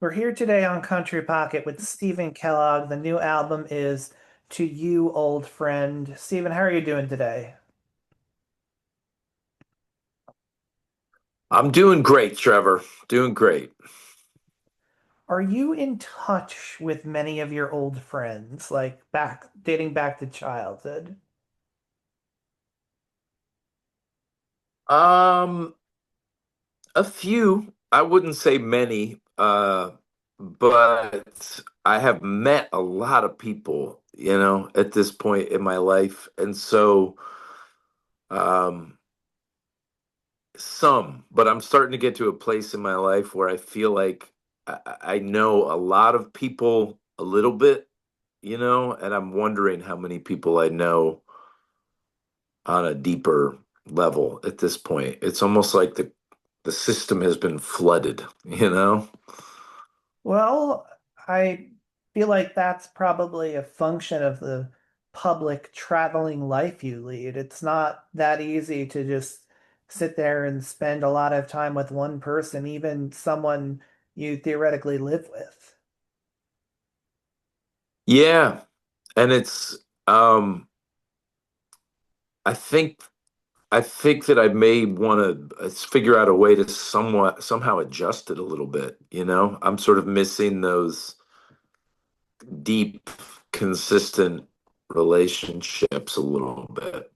We're here today on Country Pocket with Stephen Kellogg. The new album is To You, Old Friend. Stephen, how are you doing today? I'm doing great, Trevor. Doing great. Are you in touch with many of your old friends, like dating back to childhood? Um, a few. I wouldn't say many, but I have met a lot of people, at this point in my life. And so, um, but I'm starting to get to a place in my life where I feel like I know a lot of people a little bit, and I'm wondering how many people I know on a deeper level at this point. It's almost like the system has been flooded, you know? Well, I feel like that's probably a function of the public traveling life you lead. It's not that easy to just sit there and spend a lot of time with one person, even someone you theoretically live with. Yeah. And um I think I think that I may want to figure out a way to somehow adjust it a little bit, you know? I'm sort of missing those deep, consistent relationships a little bit.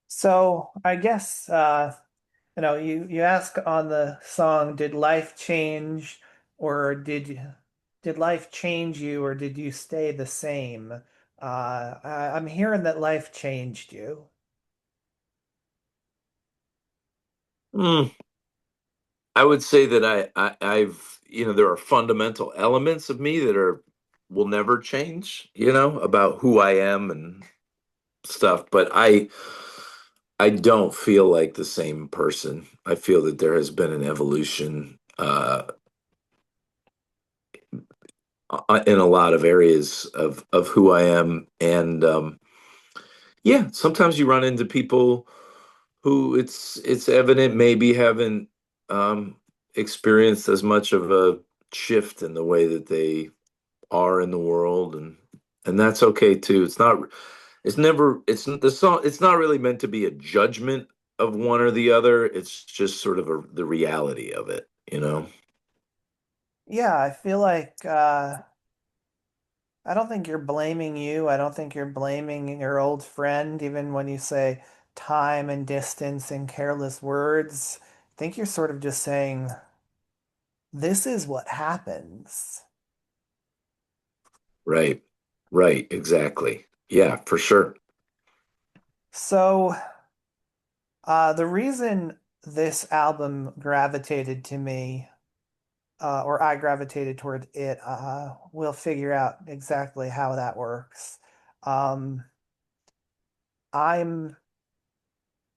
So I guess you ask on the song, did life change or did life change you or did you stay the same? I'm hearing that life changed you. Hmm. I would say that there are fundamental elements of me that will never change, about who I am and stuff, but I don't feel like the same person. I feel that there has been an evolution in a lot of areas of who I am, and yeah, sometimes you run into people who it's evident maybe haven't um, experienced as much of a shift in the way that they are in the world, and that's okay too. It's never it's the song it's not really meant to be a judgment of one or the other. It's just sort of the reality of it, you know? Yeah, I feel like I don't think you're blaming you. I don't think you're blaming your old friend, even when you say time and distance and careless words. I think you're sort of just saying, this is what happens. Right. Right, exactly. Yeah, for sure. So, the reason this album gravitated to me, or I gravitated toward it, we'll figure out exactly how that works. Um, I'm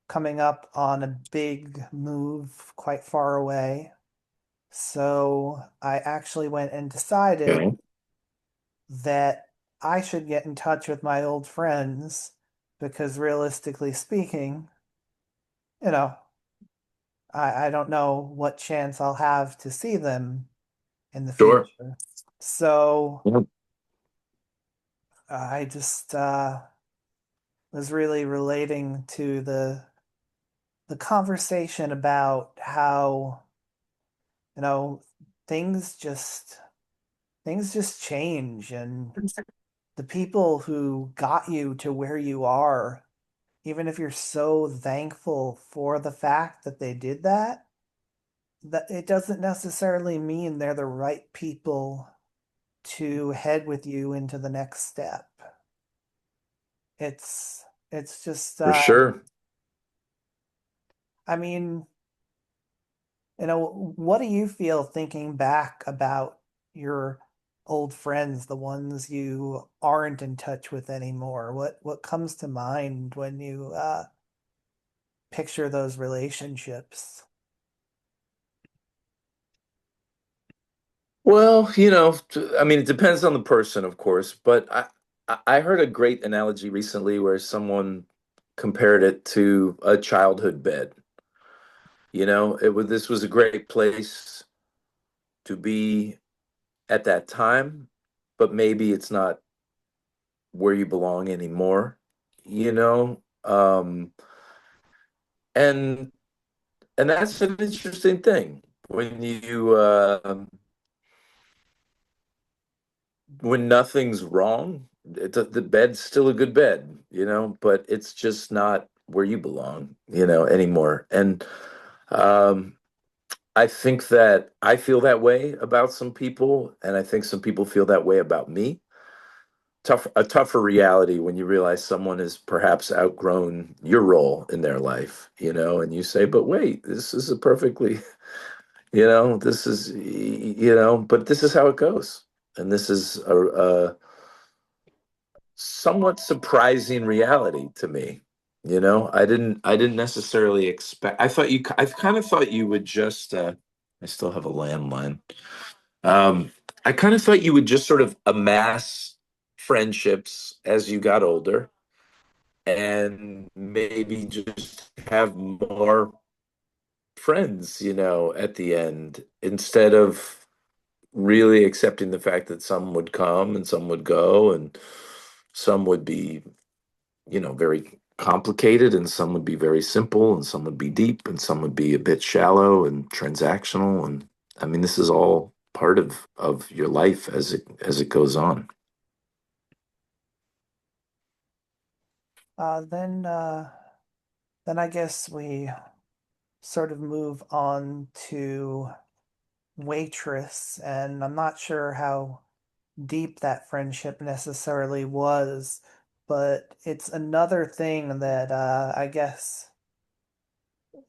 coming up on a big move quite far away. So I actually went and decided Okay. that I should get in touch with my old friends because realistically speaking, you know, I don't know what chance I'll have to see them in the Sure. future. So Yeah. I just was really relating to the conversation about how, you know, things just things just change and the people who got you to where you are, even if you're so thankful for the fact that they did that, that it doesn't necessarily mean they're the right people to head with you into the next step. It's just For sure. I mean, what do you feel thinking back about your old friends, the ones you aren't in touch with anymore? What comes to mind when you picture those relationships? Well, I mean, it depends on the person, of course, but I heard a great analogy recently where someone compared it to a childhood bed. This was a great place to be at that time, but maybe it's not where you belong anymore, you know? And and that's an interesting thing when when nothing's wrong. The bed's still a good bed, but it's just not where you belong, anymore. And um, I think that I feel that way about some people, and I think some people feel that way about me. A tougher reality when you realize someone has perhaps outgrown your role in their life, and you say, but wait, this is a perfectly, this is, but this is how it goes. And this is a somewhat surprising reality to me. I didn't necessarily expect, I kind of thought you would just, I still have a landline. Um, I kind of thought you would just sort of amass friendships as you got older and maybe just have more friends, at the end instead of really accepting the fact that some would come and some would go and some would be, very complicated and some would be very simple and some would be deep and some would be a bit shallow and transactional. And I mean, this is all part of your life as it goes on. Uh, then, uh, then I guess we sort of move on to waitress, and I'm not sure how deep that friendship necessarily was, but it's another thing that I guess,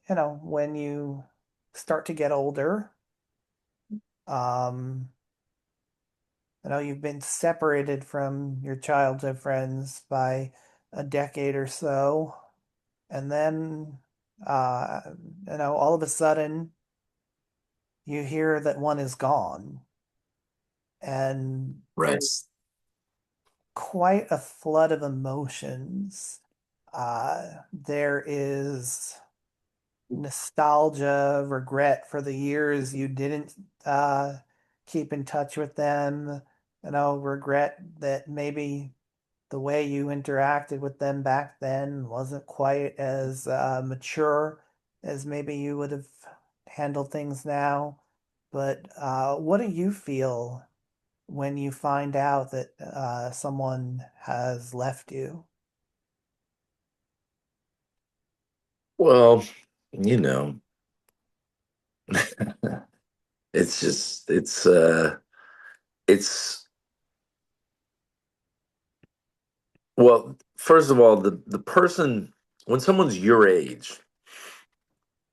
when you start to get older, um, you've been separated from your childhood friends by a decade or so, and then, uh, all of a sudden you hear that one is gone, and Right. there's quite a flood of emotions. There is nostalgia, regret for the years you didn't keep in touch with them. Regret that maybe the way you interacted with them back then wasn't quite as mature as maybe you would have handled things now. But what do you feel when you find out that someone has left you? Well, you know, it's just it's well, first of all, the person when someone's your age,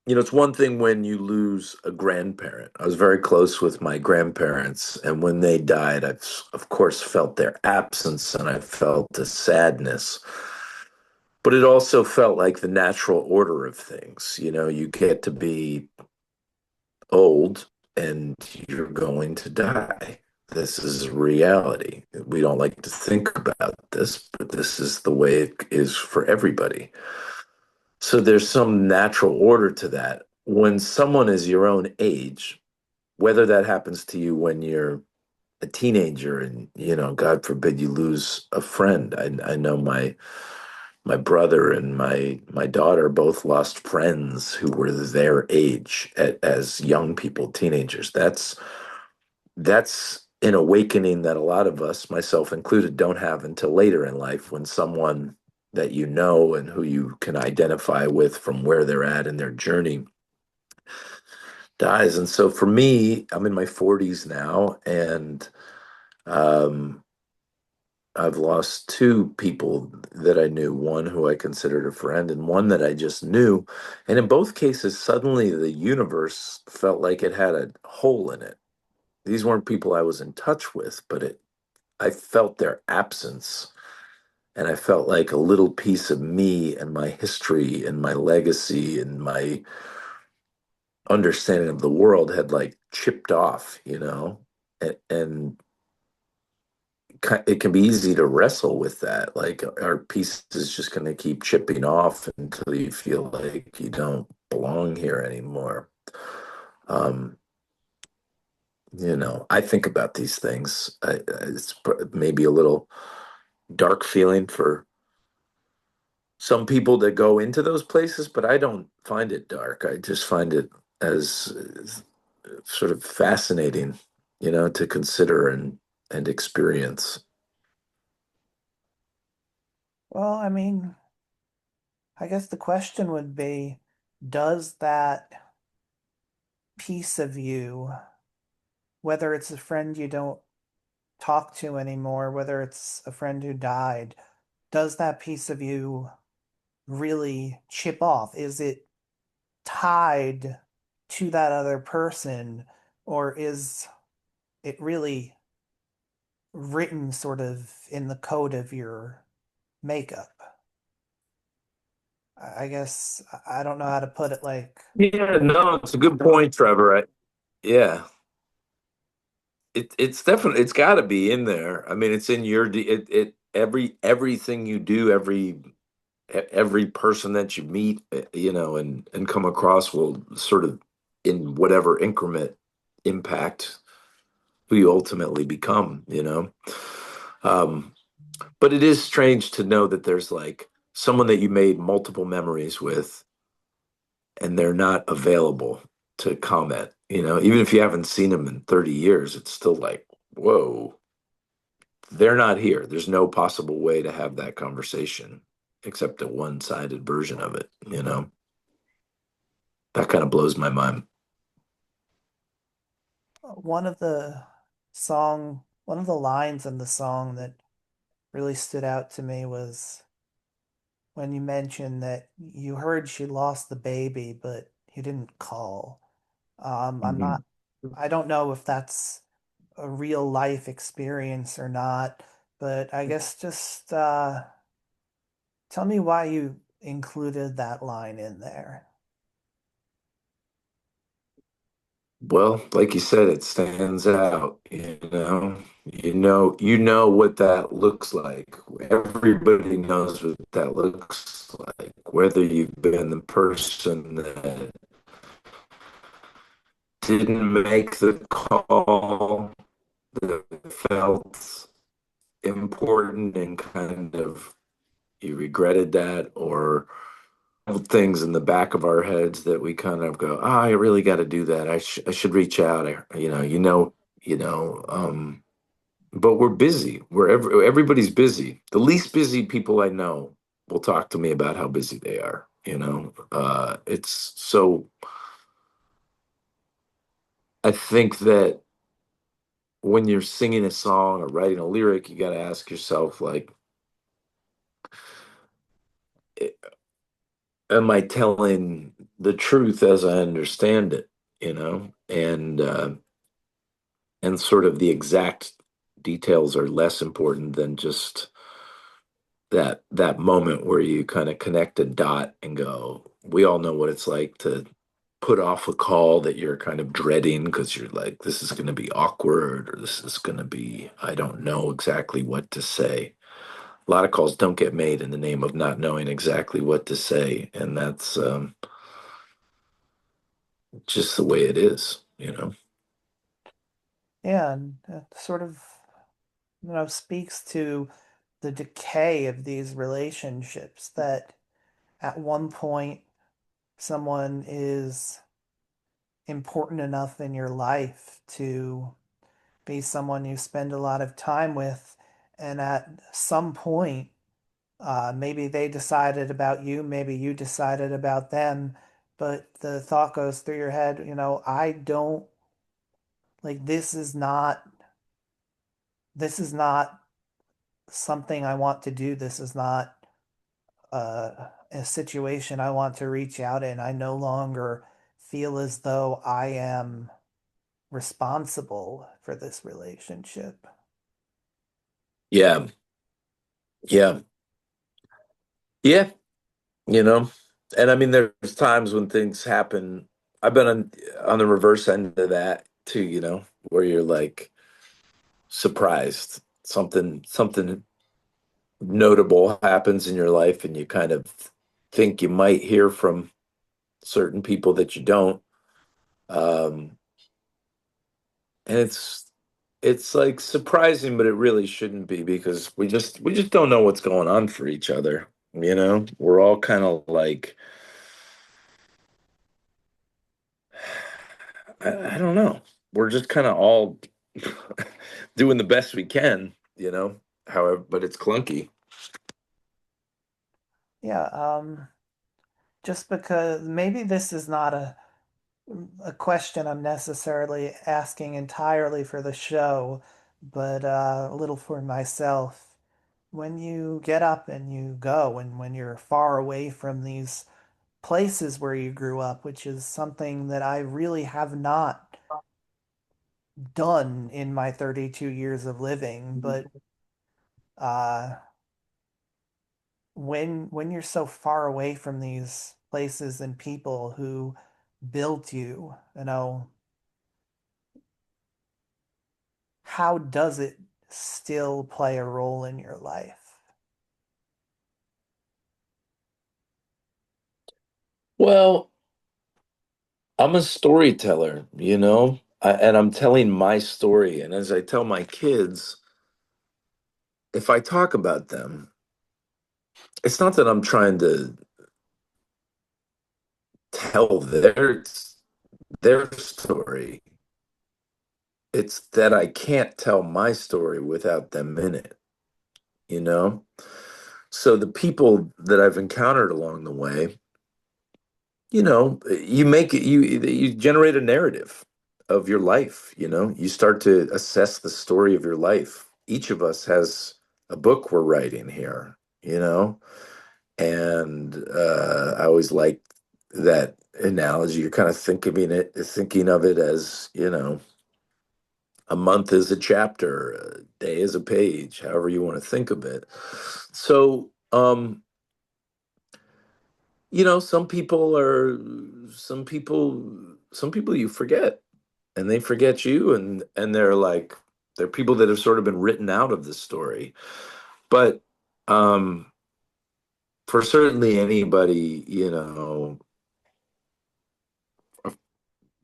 it's one thing when you lose a grandparent. I was very close with my grandparents, and when they died, of course felt their absence and I felt the sadness. But it also felt like the natural order of things. You get to be old and you're going to die. This is reality. We don't like to think about this, but this is the way it is for everybody. So there's some natural order to that. When someone is your own age, whether that happens to you when you're a teenager and, God forbid you lose a friend. I know my brother and my daughter both lost friends who were their age as young people, teenagers. That's an awakening that a lot of us, myself included, don't have until later in life when someone that you know and who you can identify with from where they're at in their journey dies. And so for me, I'm in my 40s now, and um, I've lost two people that I knew, one who I considered a friend and one that I just knew. And in both cases, suddenly the universe felt like it had a hole in it. These weren't people I was in touch with, but I felt their absence. And I felt like a little piece of me and my history and my legacy and my understanding of the world had like chipped off. And it can be easy to wrestle with that. Like, our piece is just going to keep chipping off until you feel like you don't belong here anymore. Um, I think about these things. It's maybe a little dark feeling for some people that go into those places, but I don't find it dark. I just find it as sort of fascinating, to consider and experience. Well, I mean, I guess the question would be, does that piece of you, whether it's a friend you don't talk to anymore, whether it's a friend who died, does that piece of you really chip off? Is it tied to that other person, or is it really written sort of in the code of your makeup? I guess I don't know how to put it like, Yeah, no, it's a good point, Trevor. Yeah, it's definitely it's got to be in there. I mean, it's in your everything you do, every person that you meet, and come across will sort of in whatever increment impact who you ultimately become. Um, but it is strange to know that there's like someone that you made multiple memories with and they're not available to comment. Even if you haven't seen them in 30 years, it's still like, whoa, they're not here. There's no possible way to have that conversation except a one-sided version of it. That kind of blows my mind. one of the lines in the song that really stood out to me was when you mentioned that you heard she lost the baby, but you didn't call. I'm not, Mhm. I don't know if that's a real life experience or not, but I guess just tell me why you included that line in there. Well, like you said, it stands out. You know what that looks like. Everybody knows what that looks like. Whether you've been the person that didn't make the call, that felt important and kind of you regretted that, or things in the back of our heads that we kind of go, I really got to do that. I should reach out. You know. But we're busy. Everybody's busy. The least busy people I know will talk to me about how busy they are. It's so. I think that when you're singing a song or writing a lyric, you got to ask yourself, like, am I telling the truth as I understand it? And sort of the exact details are less important than just that moment where you kind of connect a dot and go, we all know what it's like to put off a call that you're kind of dreading because you're like, this is going to be awkward, or this is going to be, I don't know exactly what to say. A lot of calls don't get made in the name of not knowing exactly what to say, and that's just the way it is. Yeah, and that sort of, speaks to the decay of these relationships that at one point someone is important enough in your life to be someone you spend a lot of time with, and at some point, maybe they decided about you, maybe you decided about them, but the thought goes through your head, I don't like this is not something I want to do. This is not a situation I want to reach out in. I no longer feel as though I am responsible for this relationship. Yeah, yeah, yeah. you know and I mean, there's times when things happen. I've been on the reverse end of that too, where you're like surprised something notable happens in your life and you kind of think you might hear from certain people that you don't. um And it's like surprising, but it really shouldn't be because we just don't know what's going on for each other. We're all kind of like I don't know. We're just kind of all doing the best we can, however, but it's clunky. Yeah, just because maybe this is not a question I'm necessarily asking entirely for the show, but a little for myself. When you get up and you go, and when you're far away from these places where you grew up, which is something that I really have not done in my 32 years of living, but uh, when you're so far away from these places and people who built you, how does it still play a role in your life? Well, I'm a storyteller, and I'm telling my story. And as I tell my kids, if I talk about them, it's not that I'm trying to tell their story. It's that I can't tell my story without them in it, you know? So the people that I've encountered along the way, you make it, you generate a narrative of your life, you start to assess the story of your life. Each of us has a book we're writing here, and I always like that analogy. You're kind of thinking of it as, a month is a chapter, a day is a page, however you want to think of it. So, some people some people you forget, and they forget you, and they're people that have sort of been written out of the story. But um, for certainly anybody,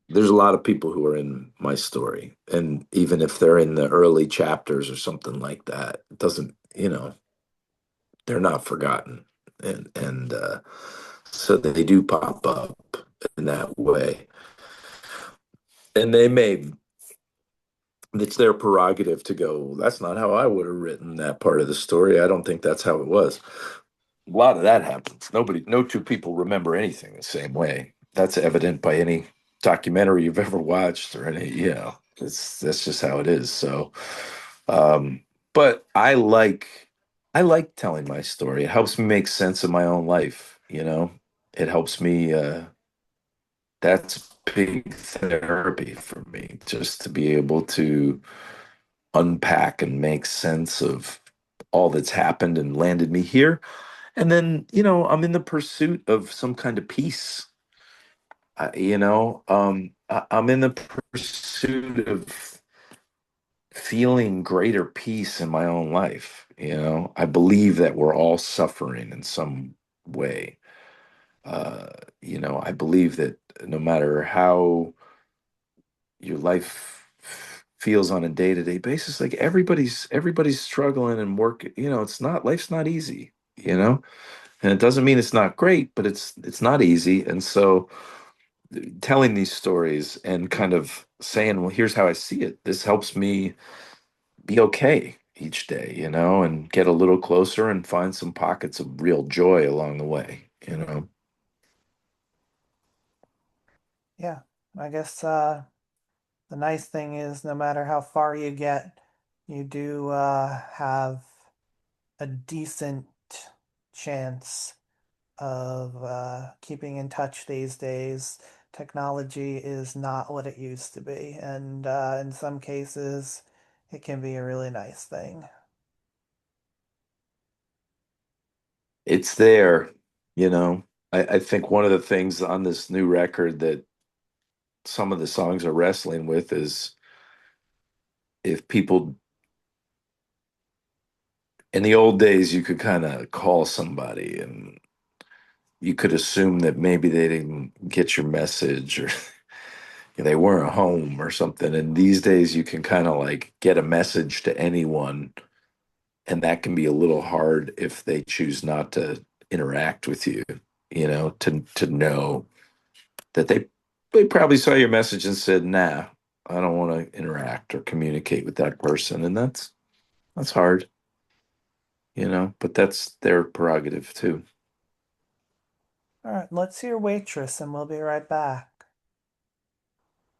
there's a lot of people who are in my story, and even if they're in the early chapters or something like that, it doesn't, they're not forgotten, and so they do pop up in that way, and it's their prerogative to go, that's not how I would have written that part of the story. I don't think that's how it was. A lot of that happens. No two people remember anything the same way. That's evident by any documentary you've ever watched or any, that's just how it is. So, um, but I like telling my story. It helps me make sense of my own life, It helps me, that's big therapy for me, just to be able to unpack and make sense of all that's happened and landed me here. And then, I'm in the pursuit of some kind of peace. I'm in the pursuit of feeling greater peace in my own life. I believe that we're all suffering in some way. Uh, I believe that no matter how your life feels on a day-to-day basis, like everybody's struggling and work, it's not life's not easy, and it doesn't mean it's not great, but it's not easy. And so telling these stories and kind of saying, well, here's how I see it, this helps me be okay each day, and get a little closer and find some pockets of real joy along the way. Yeah, I guess the nice thing is no matter how far you get, you do have a decent chance of keeping in touch these days. Technology is not what it used to be, and in some cases, it can be a really nice thing. It's there, you know. I think one of the things on this new record that some of the songs are wrestling with is, if people in the old days, you could kind of call somebody and you could assume that maybe they didn't get your message, or they weren't home or something. And these days you can kind of like get a message to anyone, and that can be a little hard if they choose not to interact with you, to know that they probably saw your message and said, "Nah, I don't want to interact or communicate with that person." And that's hard, but that's their prerogative too. All right, let's hear Waitress and we'll be right back.